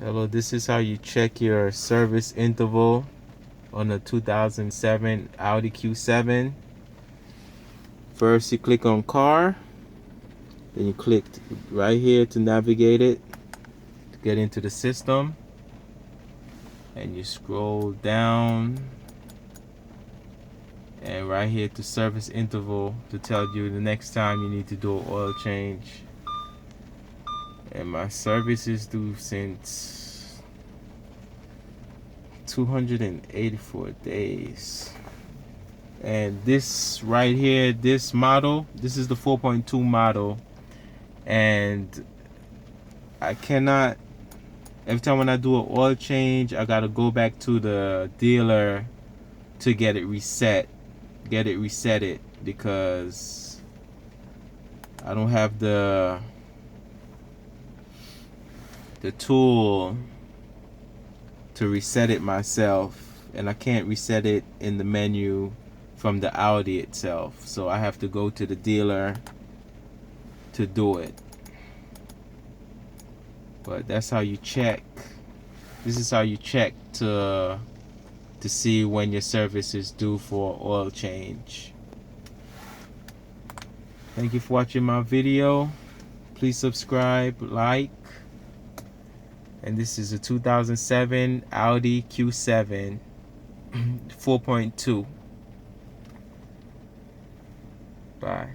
Hello, this is how you check your service interval on a 2007 Audi Q7. First, you click on car, then you click right here to navigate it, to get into the system, and you scroll down, and right here to service interval to tell you the next time you need to do an oil change. And my service is due since 284 days. And this right here, this model, this is the 4.2 model, and I cannot, every time when I do an oil change, I gotta go back to the dealer to get it reset, because I don't have the tool to reset it myself, and I can't reset it in the menu from the Audi itself, so I have to go to the dealer to do it. But that's how you check. This is how you check to see when your service is due for oil change. Thank you for watching my video. Please subscribe, like. And this is a 2007 Audi Q7 4.2. Bye.